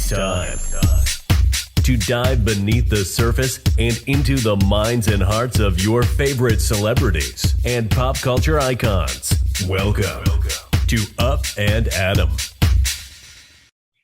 It's time to dive beneath the surface and into the minds and hearts of your favorite celebrities and pop culture icons. Welcome to Up and Adam.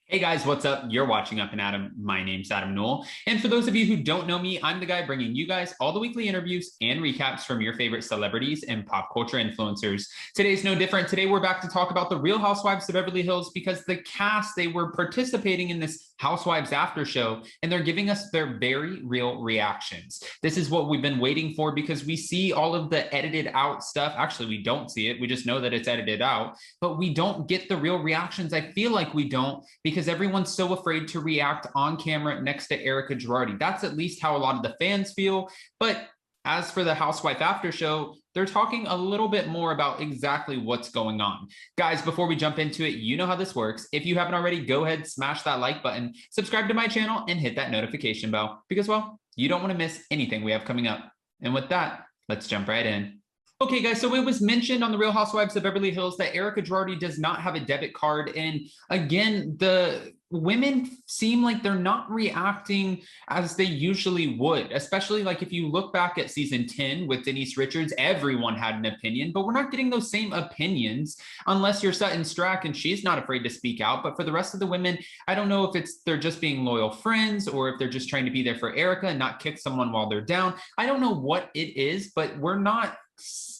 Hey guys, what's up? You're watching Up and Adam. My name's Adam Newell. And for those of you who don't know me, I'm the guy bringing you guys all the weekly interviews and recaps from your favorite celebrities and pop culture influencers. Today's no different. Today we're back to talk about the Real Housewives of Beverly Hills because the cast, they were participating in this Housewives after show and they're giving us their very real reactions. This is what we've been waiting for because we see all of the edited out stuff. Actually, we don't see it. We just know that it's edited out, but we don't get the real reactions. I feel like we don't because everyone's so afraid to react on camera next to Erika Girardi. That's at least how a lot of the fans feel. But as for the Housewife after show, they're talking a little bit more about exactly what's going on. Guys, before we jump into it, you know how this works. If you haven't already, go ahead, smash that like button, subscribe to my channel, and hit that notification bell because, well, you don't want to miss anything we have coming up. And with that, let's jump right in. Okay, guys, so it was mentioned on the Real Housewives of Beverly Hills that Erika Girardi does not have a debit card. And again, the women seem like they're not reacting as they usually would, especially like if you look back at season 10 with Denise Richards, everyone had an opinion, but we're not getting those same opinions unless you're Sutton Strack and she's not afraid to speak out. But for the rest of the women, I don't know if they're just being loyal friends or if they're just trying to be there for Erika and not kick someone while they're down. I don't know what it is, but we're not,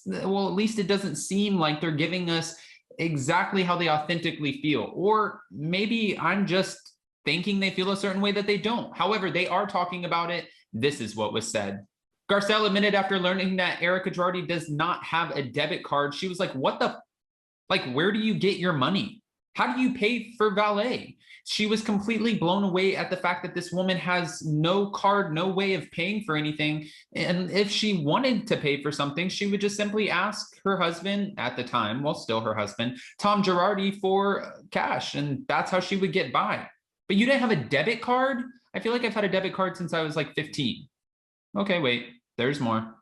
well, at least it doesn't seem like they're giving us exactly how they authentically feel. Or maybe I'm just thinking they feel a certain way that they don't. However, they are talking about it. This is what was said. Garcelle admitted after learning that Erika Girardi does not have a debit card, she was like, what the, like, where do you get your money? How do you pay for valet? She was completely blown away at the fact that this woman has no card, no way of paying for anything. And if she wanted to pay for something, she would just simply ask her husband at the time, well, still her husband, Tom Girardi, for cash. And that's how she would get by. But you didn't have a debit card? I feel like I've had a debit card since I was like 15. Okay, wait, there's more.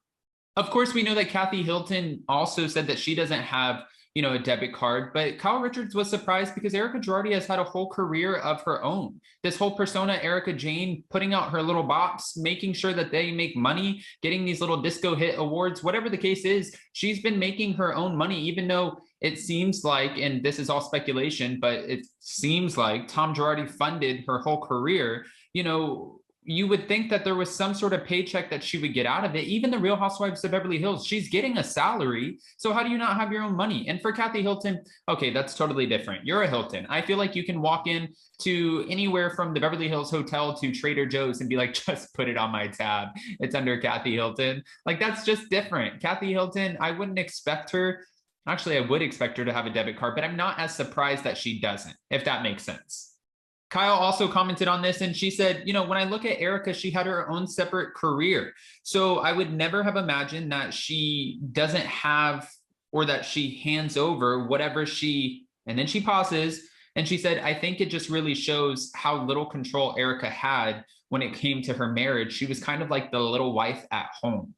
Of course, we know that Kathy Hilton also said that she doesn't have a debit card, but Kyle Richards was surprised because Erika Girardi has had a whole career of her own. This whole persona, Erika Jane, putting out her little bops, making sure that they make money, getting these little disco hit awards, whatever the case is, she's been making her own money, even though it seems like, and this is all speculation, but it seems like Tom Girardi funded her whole career. You would think that there was some sort of paycheck that she would get out of it. Even the Real Housewives of Beverly Hills, she's getting a salary. So how do you not have your own money? And for Kathy Hilton, okay, that's totally different. You're a Hilton. I feel like you can walk in to anywhere from the Beverly Hills Hotel to Trader Joe's and be like, just put it on my tab. It's under Kathy Hilton. Like, that's just different. Kathy Hilton, I wouldn't expect her. Actually, I would expect her to have a debit card, but I'm not as surprised that she doesn't, if that makes sense. Kyle also commented on this and she said, when I look at Erika, she had her own separate career. So I would never have imagined that she doesn't have, or that she hands over whatever and then she pauses and she said, I think it just really shows how little control Erika had when it came to her marriage. She was kind of like the little wife at home.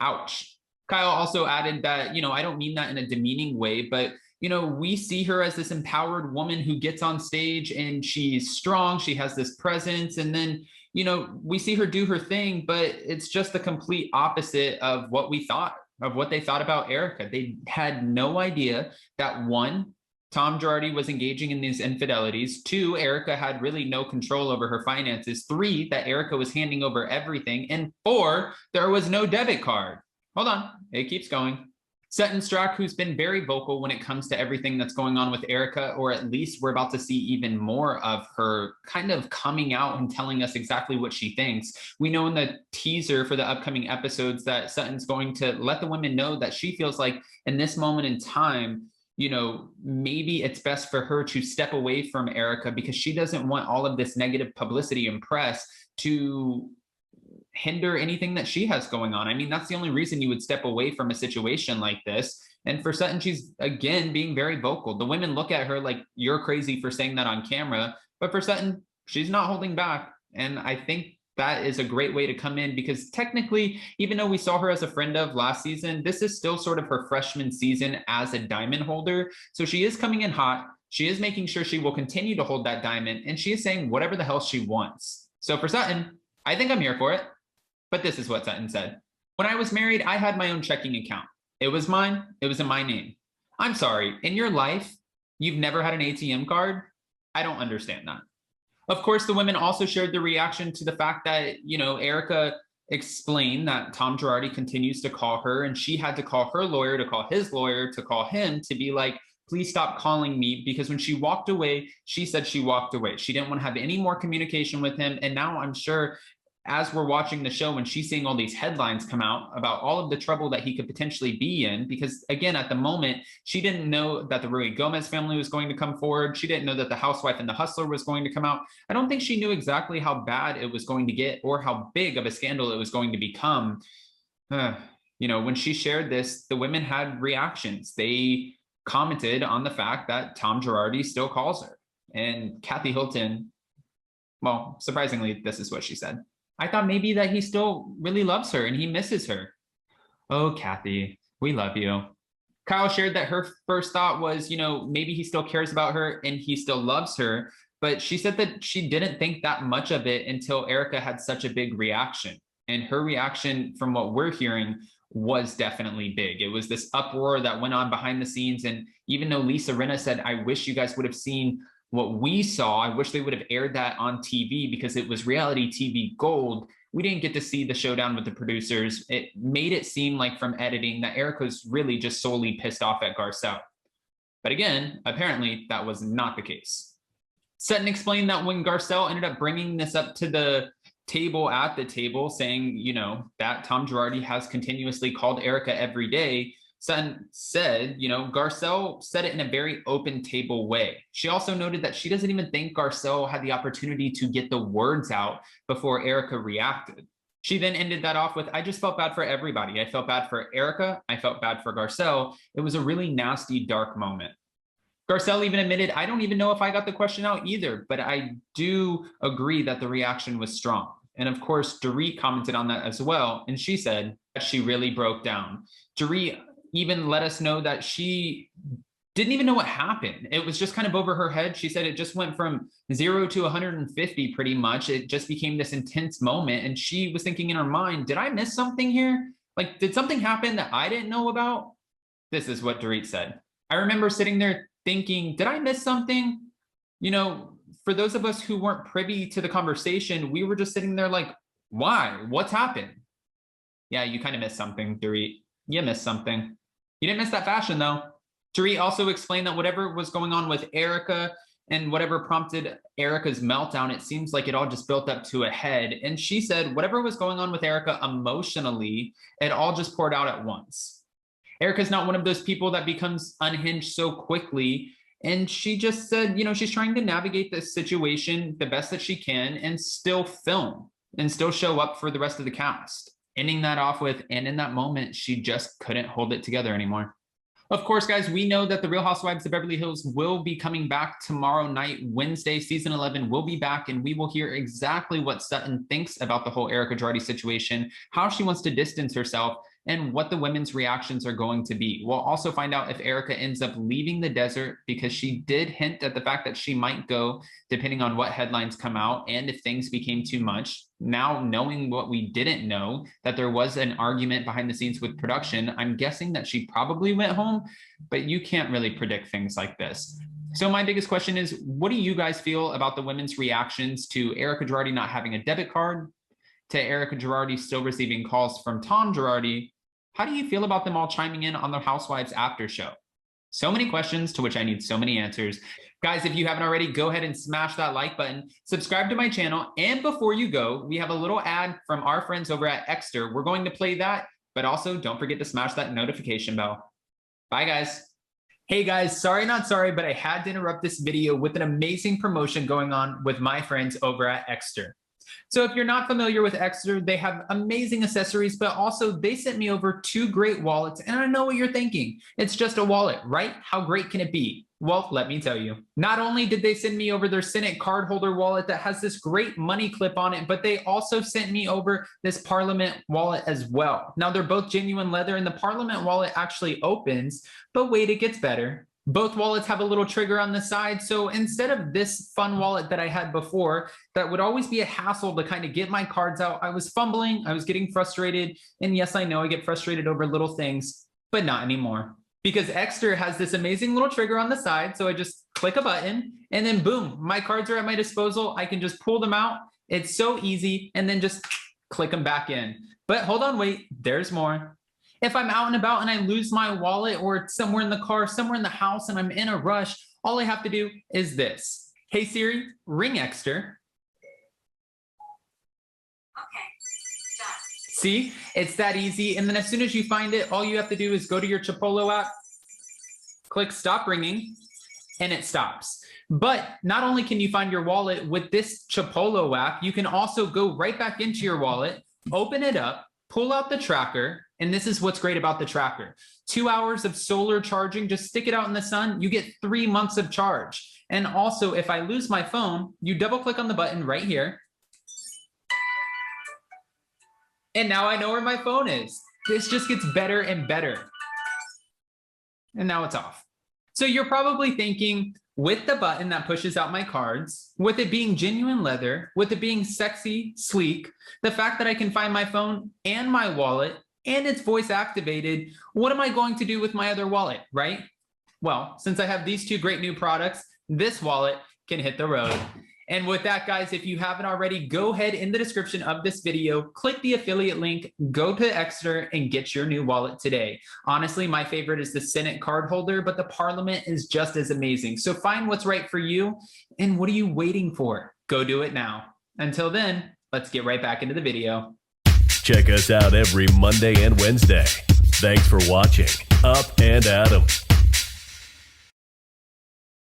Ouch. Kyle also added that, I don't mean that in a demeaning way, but we see her as this empowered woman who gets on stage and she's strong. She has this presence. And then, we see her do her thing, but it's just the complete opposite of what they thought about Erika. They had no idea that, one, Tom Girardi was engaging in these infidelities. Two, Erika had really no control over her finances. Three, that Erika was handing over everything. And four, there was no debit card. Hold on, it keeps going. Sutton Strack, who's been very vocal when it comes to everything that's going on with Erika, or at least we're about to see even more of her kind of coming out and telling us exactly what she thinks. We know in the teaser for the upcoming episodes that Sutton's going to let the women know that she feels like in this moment in time, maybe it's best for her to step away from Erika because she doesn't want all of this negative publicity and press to hinder anything that she has going on. I mean, that's the only reason you would step away from a situation like this. And for Sutton, she's, again, being very vocal. The women look at her like, you're crazy for saying that on camera. But for Sutton, she's not holding back. And I think that is a great way to come in because technically, even though we saw her as a friend of last season, this is still sort of her freshman season as a diamond holder. So she is coming in hot. She is making sure she will continue to hold that diamond, and she is saying whatever the hell she wants. So for Sutton, I think I'm here for it. But this is what Sutton said. When I was married, I had my own checking account. It was mine. It was in my name. I'm sorry. In your life, you've never had an ATM card? I don't understand that. Of course, the women also shared their reaction to the fact that, Erika explained that Tom Girardi continues to call her, and she had to call her lawyer to call his lawyer to call him to be like, please stop calling me, because when she walked away, she said she walked away. She didn't want to have any more communication with him. And now I'm sure as we're watching the show and she's seeing all these headlines come out about all of the trouble that he could potentially be in, because again, at the moment, she didn't know that the Ruy Gomez family was going to come forward. She didn't know that the housewife and the hustler was going to come out. I don't think she knew exactly how bad it was going to get or how big of a scandal it was going to become. When she shared this, the women had reactions. They commented on the fact that Tom Girardi still calls her. And Kathy Hilton, well, surprisingly, this is what she said. I thought maybe that he still really loves her and he misses her. Oh, Kathy, we love you. Kyle shared that her first thought was, maybe he still cares about her and he still loves her. But she said that she didn't think that much of it until Erika had such a big reaction. And her reaction, from what we're hearing, was definitely big. It was this uproar that went on behind the scenes. And even though Lisa Rinna said, I wish you guys would have seen what we saw, I wish they would have aired that on TV because it was reality TV gold. We didn't get to see the showdown with the producers. It made it seem like from editing that Erika was really just solely pissed off at Garcelle. But again, apparently that was not the case. Sutton explained that when Garcelle ended up bringing this up to the table at the table, saying, that Tom Girardi has continuously called Erika every day, Sutton said, Garcelle said it in a very open table way. She also noted that she doesn't even think Garcelle had the opportunity to get the words out before Erika reacted. She then ended that off with, I just felt bad for everybody. I felt bad for Erika. I felt bad for Garcelle. It was a really nasty, dark moment. Garcelle even admitted, I don't even know if I got the question out either, but I do agree that the reaction was strong. And of course, Dorit commented on that as well. And she said that she really broke down. Dorit even let us know that she didn't even know what happened. It was just kind of over her head. She said it just went from 0 to 150 pretty much. It just became this intense moment. And she was thinking in her mind, did I miss something here? Like, did something happen that I didn't know about? This is what Dorit said. I remember sitting there thinking, did I miss something? For those of us who weren't privy to the conversation, we were just sitting there like, why? What's happened? Yeah, you kind of missed something, Dorit. You missed something. You didn't miss that fashion, though. Dorit also explained that whatever was going on with Erika and whatever prompted Erika's meltdown, it seems like it all just built up to a head. And she said whatever was going on with Erika emotionally, it all just poured out at once. Erika's not one of those people that becomes unhinged so quickly. And she just said, she's trying to navigate this situation the best that she can and still film and still show up for the rest of the cast. Ending that off with, and in that moment, she just couldn't hold it together anymore. Of course, guys, we know that the Real Housewives of Beverly Hills will be coming back tomorrow night, Wednesday. Season 11 will be back, and we will hear exactly what Sutton thinks about the whole Erika Girardi situation, how she wants to distance herself, and what the women's reactions are going to be. We'll also find out if Erika ends up leaving the desert, because she did hint at the fact that she might go, depending on what headlines come out, and if things became too much. Now, knowing what we didn't know, that there was an argument behind the scenes with production, I'm guessing that she probably went home, but you can't really predict things like this. So my biggest question is, what do you guys feel about the women's reactions to Erika Girardi not having a debit card, to Erika Girardi still receiving calls from Tom Girardi? How do you feel about them all chiming in on the Housewives after show? So many questions to which I need so many answers. Guys, if you haven't already, go ahead and smash that like button, subscribe to my channel, and before you go, we have a little ad from our friends over at Extra. We're going to play that, but also don't forget to smash that notification bell. Bye, guys. Hey guys, sorry not sorry, but I had to interrupt this video with an amazing promotion going on with my friends over at Extra. So if you're not familiar with Extra, they have amazing accessories, but also they sent me over 2 great wallets. And I know what you're thinking. It's just a wallet, right? How great can it be? Well, let me tell you. Not only did they send me over their Senate card holder wallet that has this great money clip on it, but they also sent me over this Parliament wallet as well. Now, they're both genuine leather, and the Parliament wallet actually opens, but wait, it gets better. Both wallets have a little trigger on the side. So instead of this fun wallet that I had before, that would always be a hassle to kind of get my cards out, I was fumbling, I was getting frustrated. And yes, I know I get frustrated over little things, but not anymore. Because Extra has this amazing little trigger on the side. So I just click a button and then boom, my cards are at my disposal. I can just pull them out. It's so easy and then just click them back in. But hold on, wait, there's more. If I'm out and about and I lose my wallet or it's somewhere in the car, somewhere in the house, and I'm in a rush, all I have to do is this. Hey Siri, ring Extra. Okay, done. See, it's that easy. And then as soon as you find it, all you have to do is go to your Chipolo app, click stop ringing, and it stops. But not only can you find your wallet with this Chipolo app, you can also go right back into your wallet, open it up, pull out the tracker. And this is what's great about the tracker. 2 hours of solar charging, just stick it out in the sun, you get 3 months of charge. And also, if I lose my phone, you double click on the button right here. And now I know where my phone is. This just gets better and better. And now it's off. So you're probably thinking, with the button that pushes out my cards, with it being genuine leather, with it being sexy, sleek, the fact that I can find my phone and my wallet, and it's voice activated, what am I going to do with my other wallet, right? Well, since I have these two great new products, this wallet can hit the road. And with that, guys, if you haven't already, go ahead in the description of this video, click the affiliate link, go to Extra and get your new wallet today. Honestly, my favorite is the Senate card holder, but the Parliament is just as amazing. So find what's right for you. And what are you waiting for? Go do it now. Until then, let's get right back into the video. Check us out every Monday and Wednesday. Thanks for watching Up and Adam.